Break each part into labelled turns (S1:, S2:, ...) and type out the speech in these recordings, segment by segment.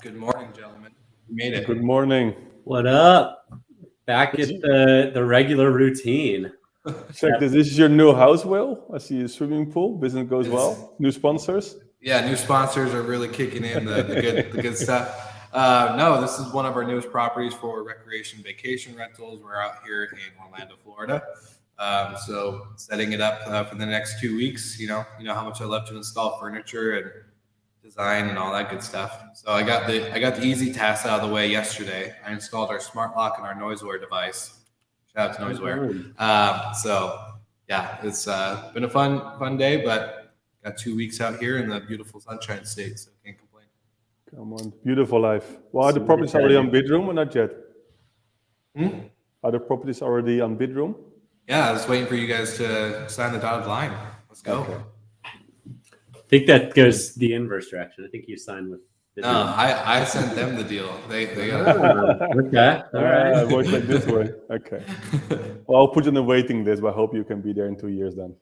S1: Good morning, gentlemen. We made it.
S2: Good morning.
S3: What up? Back at the regular routine.
S2: Check this. This is your new house, Will. I see a swimming pool. Business goes well. New sponsors.
S1: Yeah, new sponsors are really kicking in the good stuff. No, this is one of our newest properties for recreation vacation rentals. We're out here in Orlando, Florida. So setting it up for the next 2 weeks. You know how much I love to install furniture and design and all that good stuff. So I got the easy task out of the way yesterday. I installed our smart lock and our Noiseware device. Shout out to Noiseware. So yeah, it's been a fun day, but got 2 weeks out here in the beautiful Sunshine State, so can't complain.
S2: Come on, beautiful life. Well, are the properties already on Bidroom or not yet? Are the properties already on Bidroom?
S1: Yeah, I was waiting for you guys to sign the dotted line. Let's go.
S2: Okay.
S3: I think that goes the inverse direction. I think you signed with.
S1: No, I sent them the deal. They
S3: Okay. All right.
S2: It works like this way. Okay. Well, I'll put you on the waiting list, but I hope you can be there in 2 years then.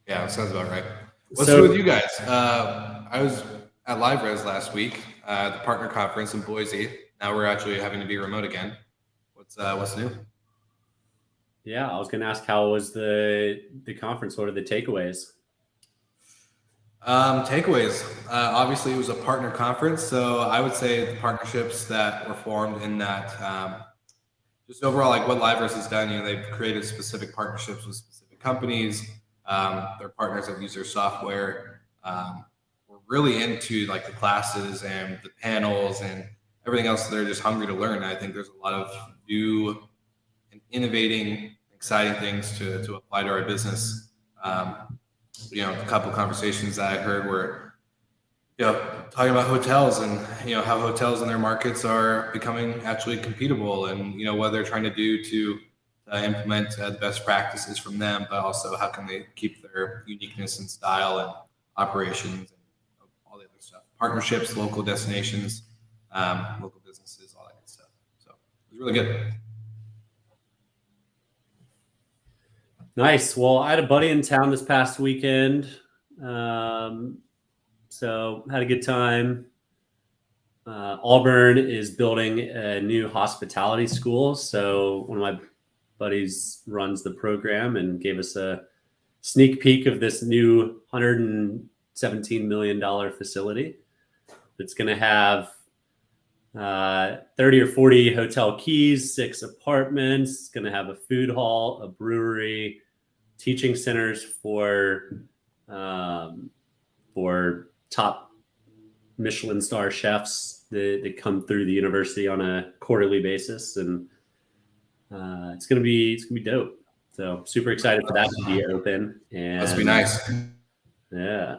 S1: Yeah, that sounds about right. What's new with you guys? I was at LiveRes last week, the partner conference in Boise. Now we're actually having to be remote again. What's new?
S3: Yeah, I was going to ask how was the conference? What are the takeaways?
S1: Takeaways. Obviously, it was a partner conference, so I would say the partnerships that were formed in that, just overall, like what LiveRes has done. They've created specific partnerships with specific companies. Their partners that use their software. We're really into like the classes and the panels and everything else. They're just hungry to learn. I think there's a lot of new and innovating, exciting things to apply to our business. A couple of conversations that I heard were, talking about hotels and, how hotels in their markets are becoming actually competable and, what they're trying to do to implement the best practices from them, but also how can they keep their uniqueness and style and operations and all the other stuff. Partnerships, local destinations, local businesses, all that good stuff. So it was really good.
S3: Nice. Well, I had a buddy in town this past weekend, so had a good time. Auburn is building a new hospitality school, so one of my buddies runs the program and gave us a sneak peek of this new $117 million facility that's going to have 30 or 40 hotel keys, 6 apartments. It's going to have a food hall, a brewery, teaching centers for top Michelin star chefs that come through the university on a quarterly basis, and it's gonna be dope. So super excited for that to be open. And
S1: must be nice.
S3: Yeah.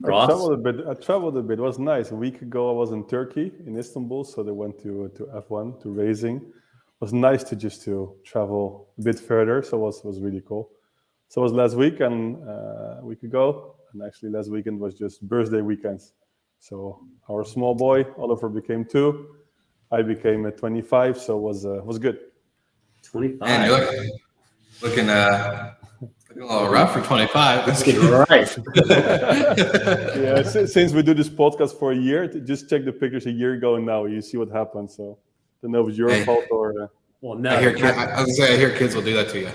S2: I traveled a bit. It was nice. A week ago, I was in Turkey, in Istanbul. So they went to F1, to racing. It was nice to travel a bit further. So it was really cool. So it was last week and a week ago. And actually last weekend was just birthday weekends. So our small boy, Oliver, became 2. I became 25. So it was good.
S3: 25.
S1: Man, you're looking a little rough for 25. That's
S3: right.
S2: Yeah, since we do this podcast for a year, just check the pictures a year ago and now. You see what happened. So I don't know if it's your fault or.
S3: Well, no.
S1: I hear kids will do that to you.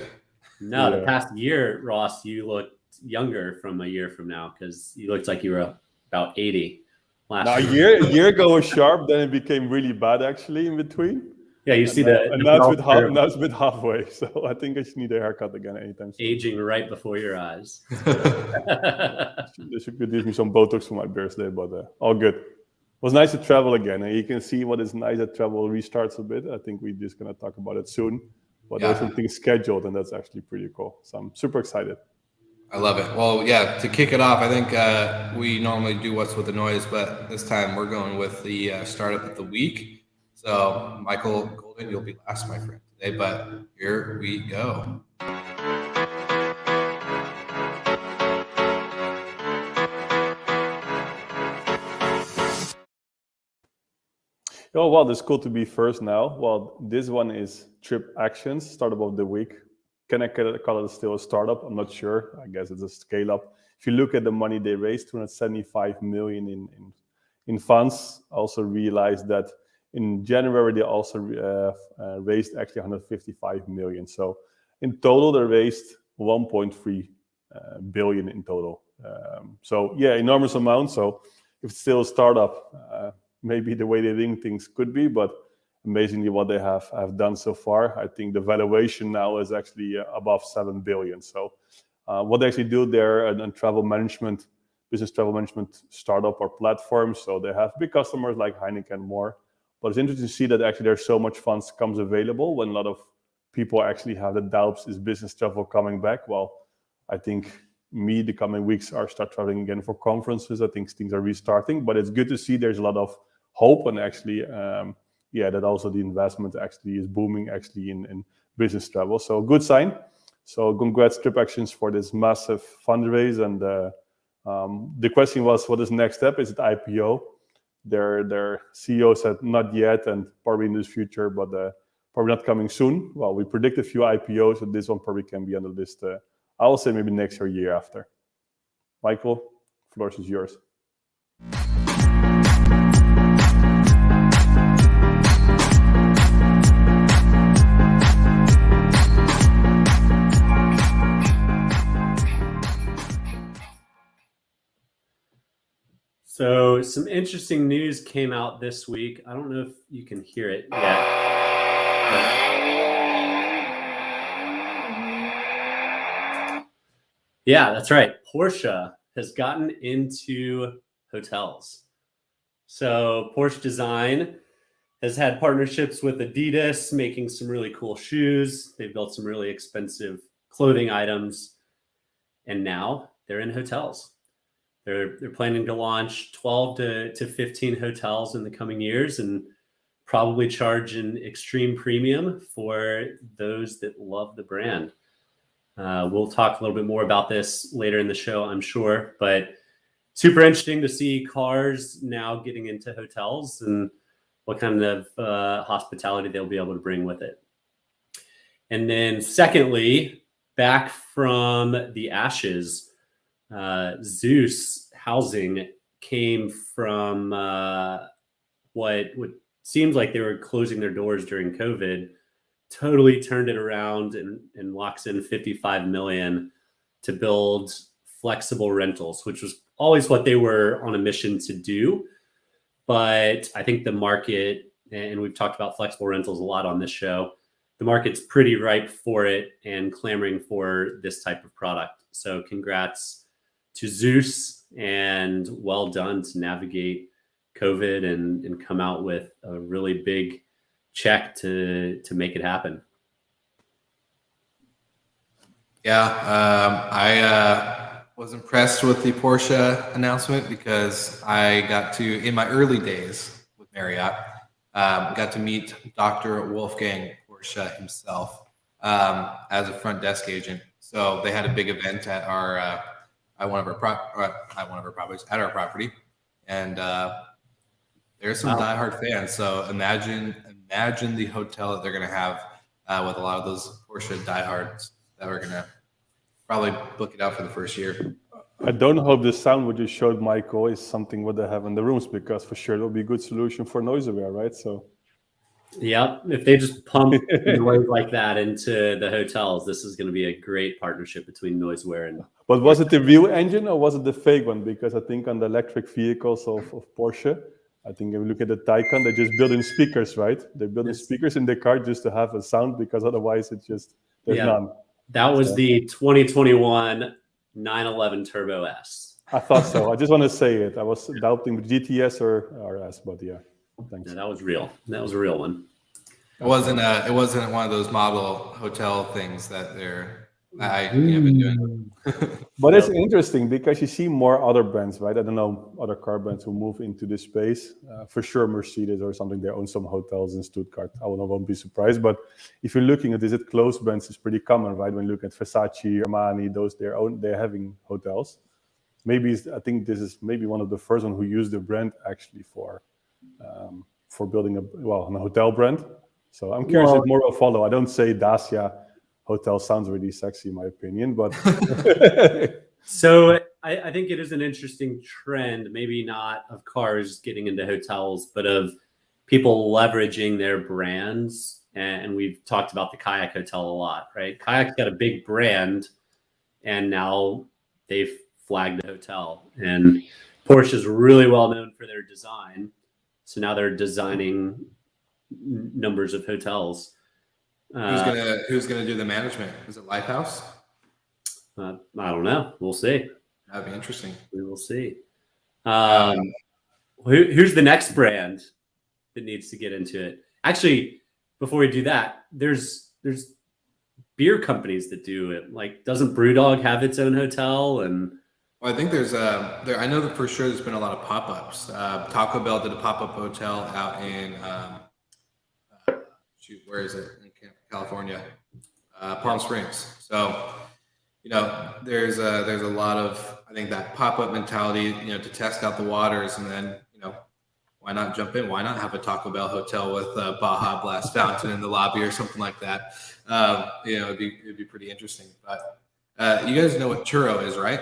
S3: No, The past year, Ross, you looked younger from a year from now because you looked like you were about 80 last year.
S2: A year ago was sharp. Then it became really bad actually in between.
S3: Yeah, you see
S2: and now it's a bit halfway. So I think I just need a haircut again anytime soon.
S3: Aging right before your eyes.
S2: They should give me some Botox for my birthday, but all good. It was nice to travel again. And you can see what is nice that travel restarts a bit. I think we're just going to talk about it soon. But there's something scheduled, and that's actually pretty cool. So I'm super excited.
S1: I love it. Well, yeah, to kick it off, I think we normally do What's With the Noise, but this time we're going with the startup of the week. So, Michael Golden, you'll be last, my friend, today, but here we go.
S2: Oh, well, it's cool to be first now. Well, this one is Trip Actions, startup of the week. Can I call it still a startup? I'm not sure. I guess it's a scale up. If you look at the money they raised, 275 million in in funds. Also realized that in January they also raised actually 155 million. So in total they raised 1.3 billion in total. So yeah, enormous amount. So if it's still a startup, maybe the way they think things could be, but amazingly what they have done so far. I think the valuation now is actually above 7 billion. So what they actually do there, and travel management, business travel management startup or platform. So they have big customers like Heineken and more. But it's interesting to see that actually there's so much funds comes available when a lot of people actually have the doubts, is business travel coming back? Well, I think the coming weeks are start traveling again for conferences. I think things are restarting, but it's good to see there's a lot of hope, and actually, that also the investment actually is booming actually in business travel. So good sign. So congrats TripActions for this massive fundraise. And the question was, what is the next step? Is it IPO? Their CEO said not yet, and probably in the future, but probably not coming soon. Well, we predict a few IPOs, so this one probably can be on the list. I will say maybe next year after. Michael, floor is yours.
S3: So some interesting news came out this week. I don't know if you can hear it yet. Yeah, that's right. Porsche has gotten into hotels. So Porsche Design has had partnerships with Adidas, making some really cool shoes. They've built some really expensive clothing items, and now they're in hotels. They're planning to launch 12 to 15 hotels in the coming years, and probably charge an extreme premium for those that love the brand. We'll talk a little bit more about this later in the show, I'm sure, but super interesting to see cars now getting into hotels and what kind of hospitality they'll be able to bring with it. And then secondly, back from the ashes, Zeus Housing came from what seems like they were closing their doors during COVID, totally turned it around and locks in 55 million to build flexible rentals, which was always what they were on a mission to do. But I think the market, and we've talked about flexible rentals a lot on this show, the market's pretty ripe for it and clamoring for this type of product. So congrats to Zeus, and well done to navigate COVID and come out with a really big check to make it happen.
S1: Yeah, I was impressed with the Porsche announcement because I got to, in my early days with Marriott, got to meet Dr. Wolfgang Porsche himself as a front desk agent. So they had a big event at our at one of our properties, at our property, and there's some diehard fans. So imagine the hotel that they're going to have with a lot of those Porsche diehards that are going to probably book it out for the first year.
S2: I don't hope the sound what you showed, Michael, is something what they have in the rooms, because for sure it'll be a good solution for noise aware, right? So.
S3: Yep, if they just pump noise like that into the hotels, this is going to be a great partnership between Noiseware and.
S2: But was it the real engine or was it the fake one? Because I think on the electric vehicles of Porsche, I think if you look at the Taycan, they just build in speakers, right? They build in speakers in the car just to have a sound, because otherwise it's just there's none.
S3: That was the 2021 911 Turbo S.
S2: I thought so. I just want to say it. I was doubting GTS or RS, but yeah. Thanks.
S3: Yeah, that was real. That was a real one.
S1: It wasn't one of those model hotel things that I've been doing.
S2: But it's interesting because you see more other brands, right? I don't know, other car brands who move into this space. For sure, Mercedes or something, they own some hotels in Stuttgart. I won't be surprised. But if you're looking at it, clothes brands is pretty common, right? When you look at Versace, Armani, those they're having hotels. I think this is maybe one of the first one who used the brand actually for building a hotel brand. So I'm curious if more will follow. I don't say Dacia hotel sounds really sexy in my opinion, but
S3: so I think it is an interesting trend, maybe not of cars getting into hotels, but of people leveraging their brands. And we've talked about the Kayak Hotel a lot, right? Kayak's got a big brand, and now they've flagged the hotel. And Porsche is really well known for their design. So now they're designing numbers of hotels.
S1: Who's gonna do the management? Is it Lifehouse?
S3: I don't know. We'll see.
S1: That'd be interesting.
S3: We will see. Who's the next brand that needs to get into it? Actually, before we do that, there's beer companies that do it. Like, doesn't BrewDog have its own hotel? And
S1: well, I think there's I know that for sure there's been a lot of pop-ups. Taco Bell did a pop-up hotel out in where is it in California? Palm Springs. So there's a lot of, I think, that pop-up mentality, to test out the waters, and then why not jump in? Why not have a Taco Bell hotel with a Baja Blast fountain in the lobby or something like that? It'd be pretty interesting. But you guys know what Turo is, right?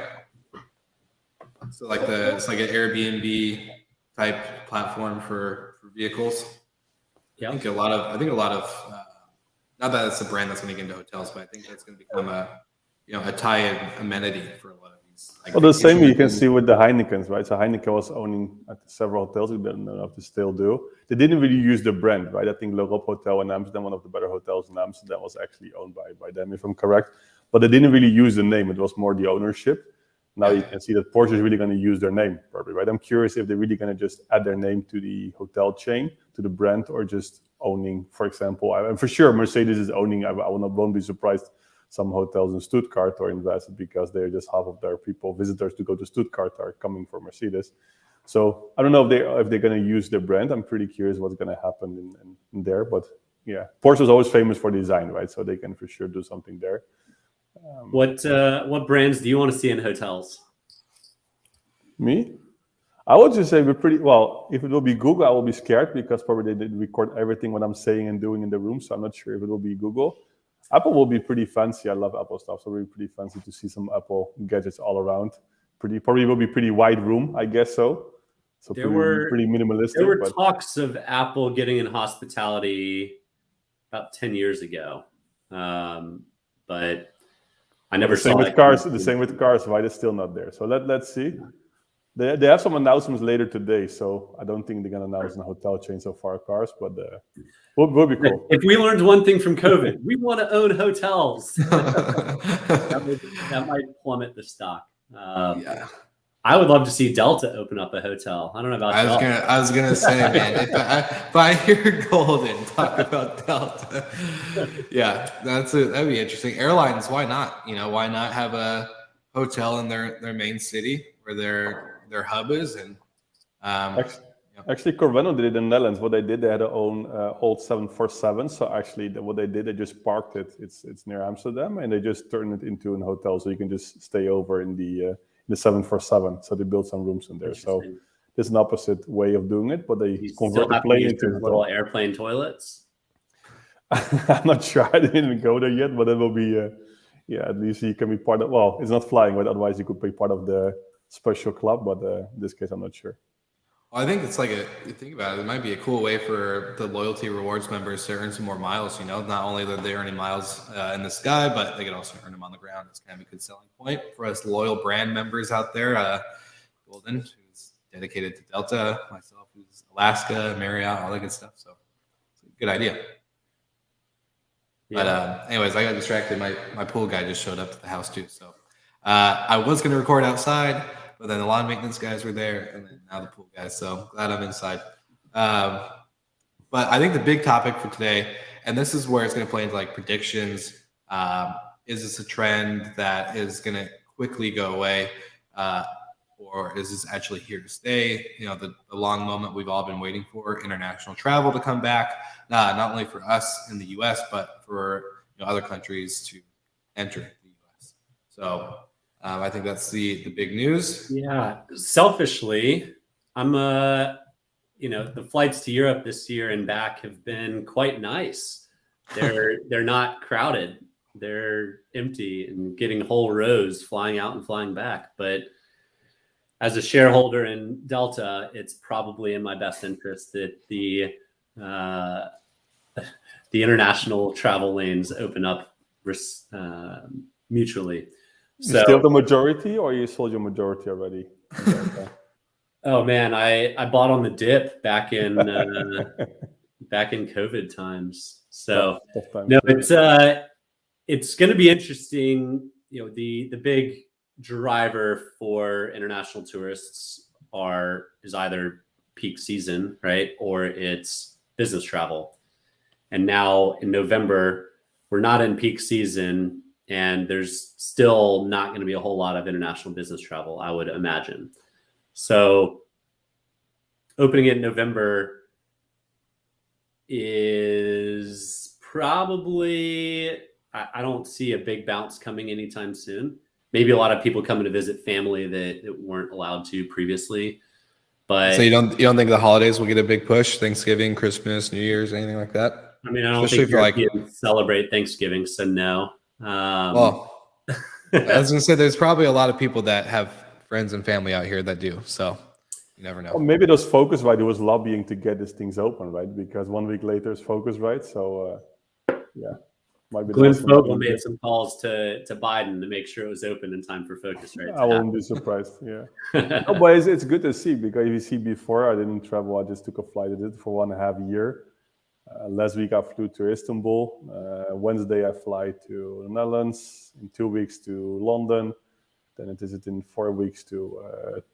S1: So it's like an Airbnb type platform for vehicles.
S3: yeah,
S1: I think a lot of not that it's a brand that's going to get into hotels, but I think that's going to become a tie-in amenity for a lot of these.
S2: Well, the same you can see with the Heineken's, right? So Heineken was owning several hotels. I don't know if they still do. They didn't really use the brand, right? I think L'Europe Hotel in Amsterdam, one of the better hotels in Amsterdam, was actually owned by them, if I'm correct. But they didn't really use the name. It was more the ownership. Now you can see that Porsche is really going to use their name, probably, right? I'm curious if they're really going to just add their name to the hotel chain, to the brand, or just owning, for example. And for sure, Mercedes is owning. Won't be surprised some hotels in Stuttgart or invested, because they're just half of their visitors to go to Stuttgart are coming for Mercedes. So I don't know if they're going to use their brand. I'm pretty curious what's going to happen in there. But yeah, Porsche is always famous for design, right? So they can for sure do something there.
S3: What brands do you want to see in hotels?
S2: Me? I would just say we're pretty well. If it will be Google, I will be scared, because probably they did record everything what I'm saying and doing in the room. So I'm not sure if it will be Google. Apple will be pretty fancy. I love Apple stuff, so it'll be pretty fancy to see some Apple gadgets all around. Probably will be pretty wide room, I guess so. So pretty minimalistic.
S3: There were talks of Apple getting in hospitality about 10 years ago, but I never saw it.
S2: The same with cars. Why they're still not there? So let's see. They have some announcements later today, so I don't think they're gonna announce a hotel chain so far cars, but will be cool.
S3: If we learned one thing from COVID, we want to own hotels. that might plummet the stock.
S1: Yeah.
S3: I would love to see Delta open up a hotel. I don't know about
S1: I was gonna say, man, if I hear Golden talk about Delta, yeah, that'd be interesting. Airlines, why not? Why not have a hotel in their main city where their hub is? And
S2: actually, Corvano did it in the Netherlands. What they did, they had their own old 747. So actually, what they did, they just parked it. It's near Amsterdam, and they just turned it into a hotel, so you can just stay over in the 747. So they built some rooms in there. So there's an opposite way of doing it, but they convert the plane into
S3: little airplane toilets.
S2: I'm not sure. I didn't go there yet, but it will be. At least you can be part of. Well, it's not flying, but otherwise you could be part of the special club. But in this case, I'm not sure.
S1: Well, I think it's like you think about it, it might be a cool way for the loyalty rewards members to earn some more miles. Not only are they earning miles in the sky, but they can also earn them on the ground. It's kind of a good selling point for us loyal brand members out there. Golden, who's dedicated to Delta, myself, who's Alaska, Marriott, all that good stuff. So it's a good idea. Yeah. But anyways, I got distracted. My pool guy just showed up to the house too. So I was going to record outside, but then the lawn maintenance guys were there, and then now the pool guys. So glad I'm inside. But I think the big topic for today, and this is where it's going to play into like predictions. Is this a trend that is going to quickly go away, or is this actually here to stay? The long moment we've all been waiting for, international travel to come back, not only for us in the U.S., but for other countries to enter the U.S. So I think that's the big news.
S3: Yeah, selfishly, I'm the flights to Europe this year and back have been quite nice. They're not crowded. They're empty and getting whole rows flying out and flying back. But as a shareholder in Delta, it's probably in my best interest that the international travel lanes open up mutually.
S2: You still the majority, or you sold your majority already?
S3: Oh man, I bought on the dip back in back in COVID times. So
S2: tough times,
S3: no, it's going to be interesting. You know, the big driver for international tourists is either peak season, right, or it's business travel. And now in November, we're not in peak season, and there's still not going to be a whole lot of international business travel, I would imagine. So opening it in November is probably, I don't see a big bounce coming anytime soon. Maybe a lot of people coming to visit family that weren't allowed to previously. But
S1: so you don't think the holidays will get a big push? Thanksgiving, Christmas, New Year's, anything like that?
S3: I mean, I don't think Europeans celebrate Thanksgiving, so no.
S1: Well, I was gonna say there's probably a lot of people that have friends and family out here that do. So you never know.
S2: Well, maybe those Focusrite was lobbying to get these things open, right? Because 1 week later is Focusrite. So yeah.
S3: Glenn Fogel made some calls to Biden to make sure it was open in time for Focusrite.
S2: I won't be surprised. Yeah, no, but it's good to see, because you see, before I didn't travel. I just took a flight. I did it for 1.5 years. Last week I flew to Istanbul. Wednesday I fly to the Netherlands. In 2 weeks to London. Then it is in 4 weeks to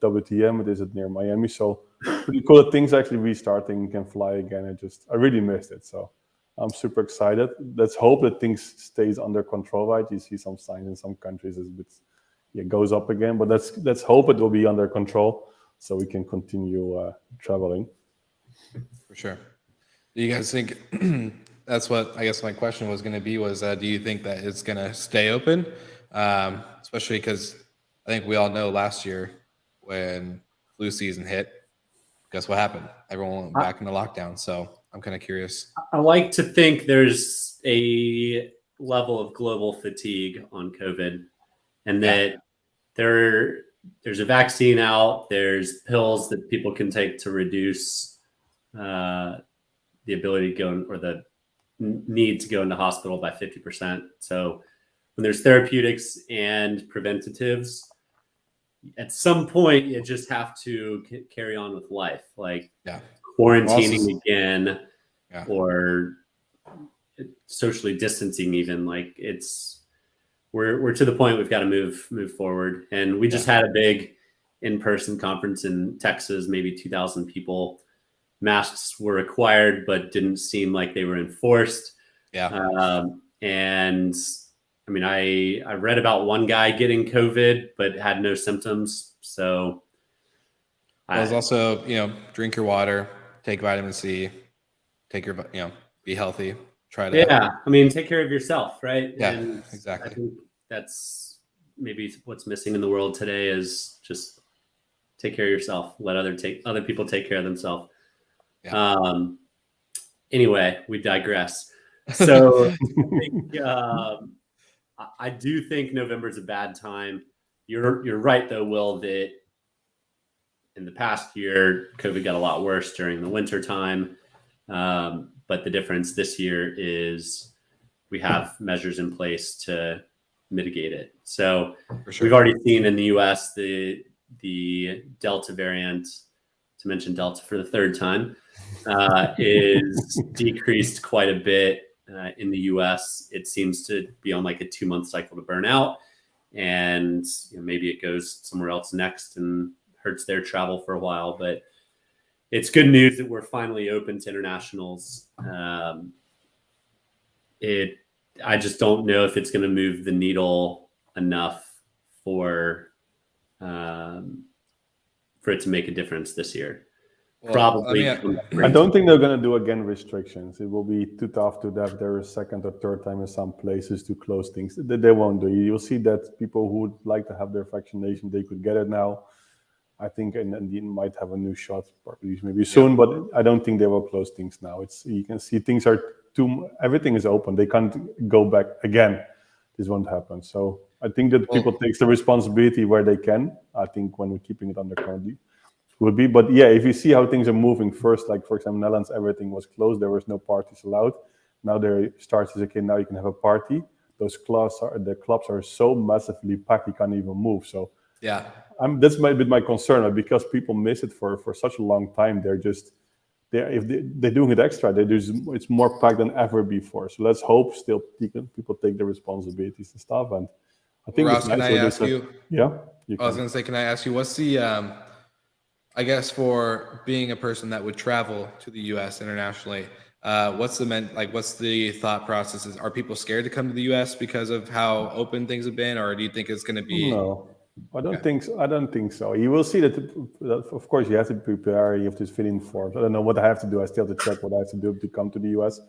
S2: WTM. It is near Miami. So pretty cool that things actually restarting, can fly again. I really missed it. So I'm super excited. Let's hope that things stays under control, right? You see some signs in some countries it goes up again, but let's hope it will be under control so we can continue traveling.
S1: For sure. Do you guys think that's what I guess my question was going to be? Was do you think that it's going to stay open, especially because I think we all know last year when flu season hit, guess what happened? Everyone went back into lockdown. So I'm kind of curious.
S3: I like to think there's a level of global fatigue on COVID, and that there's a vaccine out. There's pills that people can take to reduce the ability to go or the need to go into hospital by 50%. So when there's therapeutics and preventatives, at some point you just have to carry on with life, like quarantining again, or socially distancing even. Like we're to the point we've got to move forward. And we just had a big in-person conference in Texas, maybe 2,000 people. Masks were required, but didn't seem like they were enforced. And I mean, I read about one guy getting COVID, but had no symptoms. So
S1: there's also, drink your water, take vitamin C, take your, be healthy, try to.
S3: I mean, take care of yourself, right?
S1: Yeah,
S3: and
S1: exactly.
S3: I think that's maybe what's missing in the world today, is just take care of yourself. Let other people take care of themselves. Anyway, we digress. So I do think November is a bad time. You're right though, Will, that in the past year, COVID got a lot worse during the winter time. But the difference this year is we have measures in place to mitigate it. So we've already seen in the US the Delta variant, to mention Delta for the third time, is decreased quite a bit in the US. It seems to be on like a 2-month cycle to burn out, and maybe it goes somewhere else next and hurts their travel for a while. But it's good news that we're finally open to internationals. I just don't know if it's going to move the needle enough for it to make a difference this year. Probably.
S2: I don't think they're going to do again restrictions. It will be too tough to have their second or third time in some places to close things. They won't do. You'll see that people who would like to have their vaccination, they could get it now. I think, and you might have a new shot probably maybe soon, but I don't think they will close things now. You can see things everything is open. They can't go back again. This won't happen. So I think that people take the responsibility where they can. I think when we're keeping it under currently would be. But yeah, if you see how things are moving first, like for example, Netherlands, everything was closed. There was no parties allowed. Now there starts as okay, now you can have a party. Those clubs are so massively packed, you can't even move. So
S1: yeah,
S2: that's my concern, because people miss it for such a long time. If they're doing it extra, it's more packed than ever before. So let's hope still people take their responsibilities and stuff. And I think
S1: Ross,
S2: it's nice.
S1: can I ask you?
S2: Yeah,
S1: I was going to say, can I ask you, what's the, I guess for being a person that would travel to the U.S. internationally, what's the thought processes? Are people scared to come to the U.S. because of how open things have been, or do you think it's going to be?
S2: No, I don't think so. I don't think so. You will see that of course, you have to prepare. You have to fill in forms. I don't know what I have to do. I still have to check what I have to do to come to the US.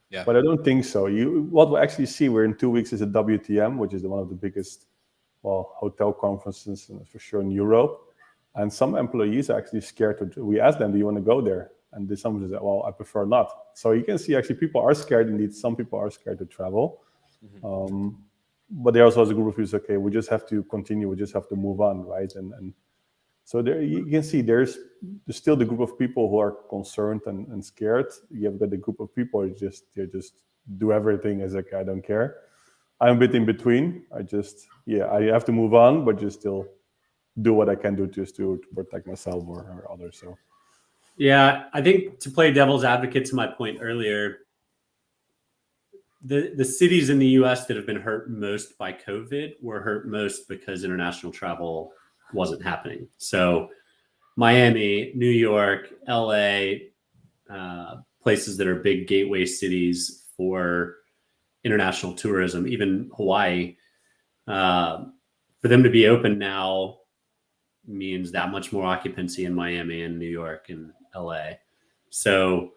S1: Yeah.
S2: But I don't think so. What we'll actually see, we're in 2 weeks, is a WTM, which is one of the biggest, hotel conferences for sure in Europe. And some employees are actually scared to. We asked them, "Do you want to go there?" And some said, "Well, I prefer not." So you can see actually people are scared. Indeed, some people are scared to travel. Mm-hmm. But there also has a group of people who say, okay, we just have to continue. We just have to move on, right? And so there you can see there's still the group of people who are concerned and scared. You have got the group of people who just do everything as like, I don't care. I'm a bit in between. I have to move on, but just still do what I can do just to protect myself or others. So
S3: yeah, I think to play devil's advocate to my point earlier, the cities in the US that have been hurt most by COVID were hurt most because international travel wasn't happening. So Miami, New York, LA, places that are big gateway cities for international tourism, even Hawaii, for them to be open now means that much more occupancy in Miami and New York and LA. So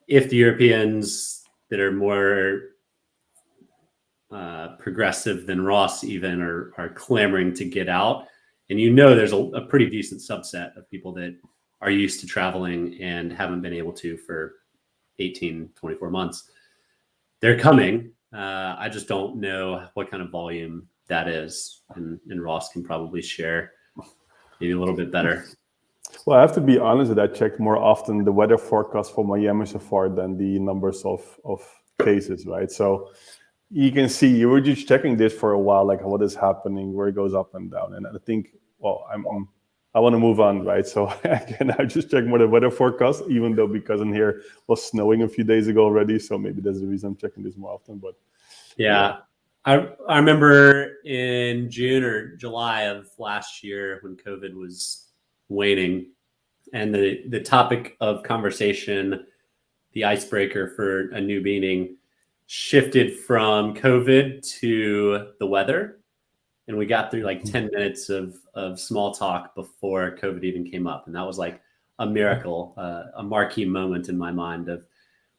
S3: if the Europeans that are more progressive than Ross even are clamoring to get out, and there's a pretty decent subset of people that are used to traveling and haven't been able to for 18, 24 months. They're coming. I just don't know what kind of volume that is, and Ross can probably share maybe a little bit better.
S2: Well, I have to be honest that I checked more often the weather forecast for Miami so far than the numbers of cases, right? So you can see you were just checking this for a while, like what is happening, where it goes up and down. And I think, I want to move on, right? So I just check more the weather forecast, even though because in here was snowing a few days ago already. So maybe that's the reason I'm checking this more often. But
S3: yeah. I remember in June or July of last year when COVID was waning, and the topic of conversation, the icebreaker for a new meeting, shifted from COVID to the weather, and we got through like 10 minutes of small talk before COVID even came up, and that was like a miracle, a marquee moment in my mind of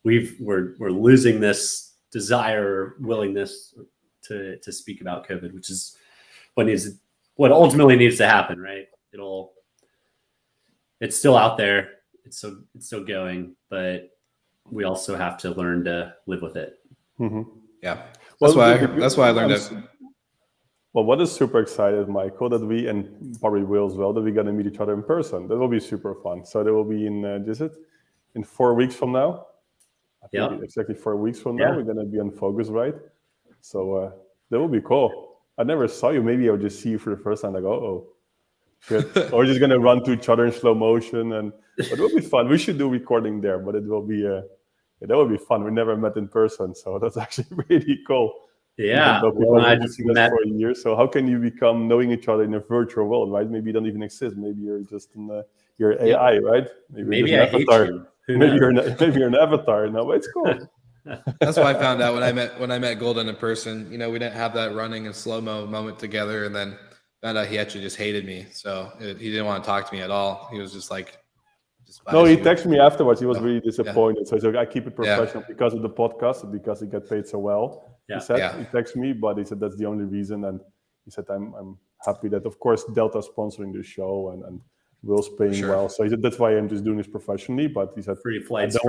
S3: we're losing this desire, willingness to speak about COVID, which is what ultimately needs to happen, right? It's still out there. It's still going, but we also have to learn to live with it.
S1: Mm-hmm. Yeah. That's why I learned it.
S2: Well, what is super excited, Michael, that we, and probably will as well, that we're going to meet each other in person. That will be super fun. So that will be in 4 weeks from now. I think exactly 4 weeks from now, we're going to be on Focusrite. So that will be cool. I never saw you. Maybe I'll just see you for the first time. Like, shit. Or we're just going to run to each other in slow motion. But it will be fun. We should do recording there, but it will be, that will be fun. We never met in person. So that's actually really cool.
S3: Yeah.
S2: Well, I just met for a year. So how can you become knowing each other in a virtual world, right? Maybe you don't even exist. Maybe you're just you're AI, right?
S3: Maybe I hate you.
S2: Maybe you're an avatar. No, but it's cool.
S1: That's what I found out when I met Golden in person. We didn't have that running in slow-mo moment together, and then found out he actually just hated me. So he didn't want to talk to me at all. He was just like,
S2: no, he texted me afterwards. He was really disappointed. Yeah. So he's like, I keep it professional because of the podcast, because he got paid so well. Yeah. He said, he texted me, but he said that's the only reason. And he said, I'm happy that, of course, Delta's sponsoring the show and Will's paying well. So he said, that's why I'm just doing this professionally. But he said,
S3: Free flights.
S2: I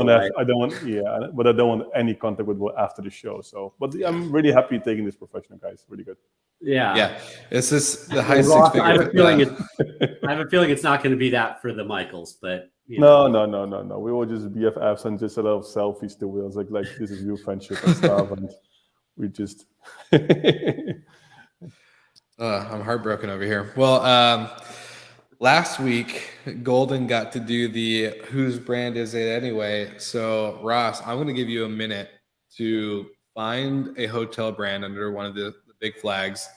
S2: don't want any contact with Will after the show. So, but I'm really happy taking this professional, guys. Really good.
S3: Yeah.
S1: It's just the high six figure.
S3: I have a feeling it's not going to be that for the Michaels, but
S2: No. We will just BFFs and just a lot of selfies to Will. It's like this is real friendship and stuff, and we just.
S1: I'm heartbroken over here. Well, last week Golden got to do the whose brand is it anyway. So Ross, I'm going to give you a minute to find a hotel brand under one of the big flags.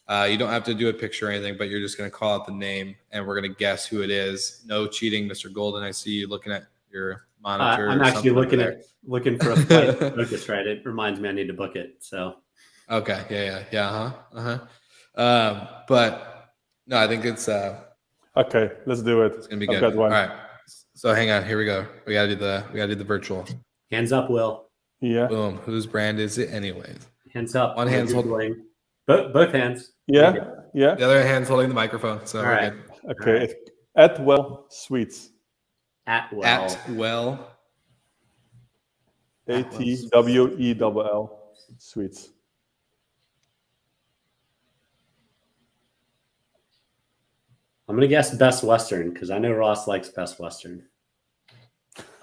S1: You don't have to do a picture or anything, but you're just going to call out the name, and we're going to guess who it is. No cheating, Mr. Golden. I see you looking at your monitor.
S3: I'm actually looking for a flight to book this, right? It reminds me I need to book it. So.
S1: Okay. Yeah. But no, I think it's.
S2: Okay, let's do it.
S1: It's gonna be good. All right. So hang on. Here we go. We gotta do the virtual.
S3: Hands up, Will.
S2: Yeah.
S1: Boom. Whose brand is it, anyways?
S3: Hands up.
S1: One hand's holding.
S3: Both hands.
S2: Yeah.
S1: The other hand's holding the microphone. So
S3: all right.
S2: Okay. Right. Atwell Sweets.
S1: Atwell.
S2: ATWELL Sweets.
S3: I'm going to guess Best Western because I know Ross likes Best Western.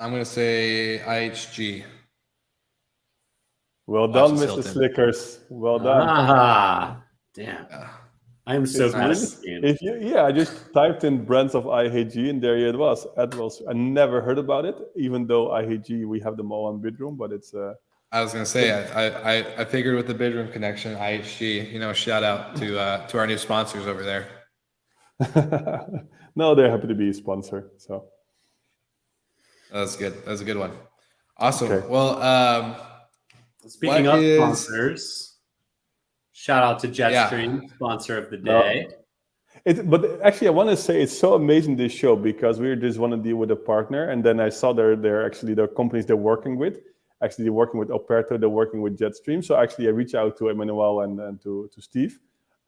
S1: I'm going to say IHG.
S2: Well done, Mr. Slickers. Well done.
S3: Damn. I am so bad at this game.
S2: I just typed in brands of IHG and there it was. I never heard about it, even though IHG, we have them all on Bidroom, but it's...
S1: I was going to say, I figured with the Bidroom connection, IHG, shout out to our new sponsors over there.
S2: No, they're happy to be a sponsor. So
S1: that's good. That's a good one. Awesome.
S2: Okay.
S1: Well,
S3: speaking of sponsors, shout out to Jetstream, sponsor of the day.
S2: But actually, I want to say it's so amazing this show because we just want to deal with a partner, and then I saw they're companies they're working with. Actually, they're working with Operto, they're working with Jetstream. So actually, I reached out to Emmanuel and to Steve.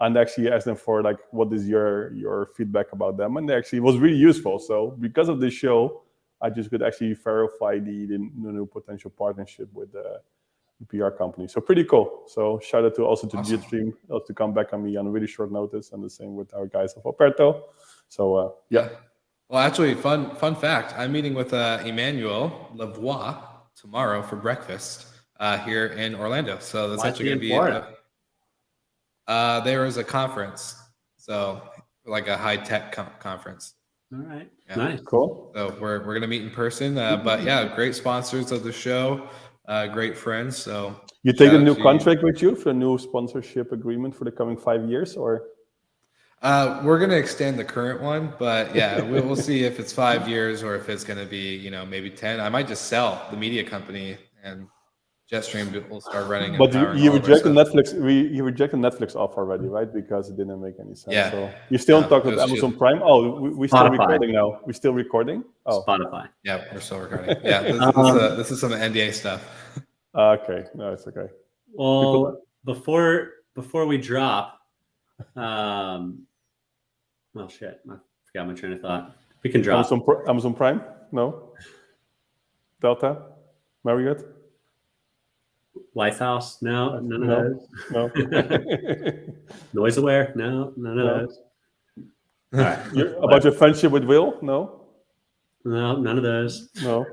S2: And actually asked them for what is your feedback about them, and actually it was really useful. So because of this show, I just could actually verify the new potential partnership with the PR company. So pretty cool. So shout out to Jetstream to come back on me on really short notice, and the same with our guys of Operto. So yeah.
S1: Well, actually, fun fact: I'm meeting with Emmanuel Lavoie tomorrow for breakfast here in Orlando. So that's actually going to be. There was a conference, so like a high-tech conference.
S3: All right,
S1: yeah.
S3: Nice,
S2: cool.
S1: So we're gonna meet in person, but yeah, great sponsors of the show, great friends. So
S2: you take a new contract with you for a new sponsorship agreement for the coming 5 years, or?
S1: We're gonna extend the current one, but yeah, we'll see if it's 5 years or if it's gonna be maybe 10. I might just sell the media company and Jetstream will start running.
S2: But you rejected Netflix. You rejected Netflix off already, right? Because it didn't make any sense.
S1: Yeah.
S2: So you still talk with Amazon Prime. Oh, we're still recording now. We're still recording. Oh,
S3: Spotify.
S1: Yeah, we're still recording. Yeah, this is some NDA stuff.
S2: Okay, no, it's okay.
S3: Well, before we drop, well, shit, I forgot my train of thought. We can drop
S2: Amazon Prime. No. Delta, Marriott.
S3: Lifehouse? No, none of those.
S2: No.
S3: Noise Aware? No, none of those. All right.
S2: About your friendship with Will? No.
S3: No, none of those.
S2: No.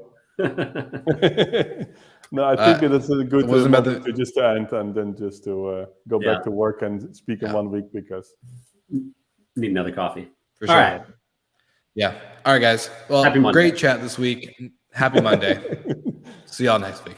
S2: No, I think it's a good moment to just end and then just to go back to work and speak in 1 week because
S3: need another coffee.
S1: For sure.
S3: All right.
S1: Yeah. All right, guys. Well, great chat this week. Happy Monday. See y'all next week.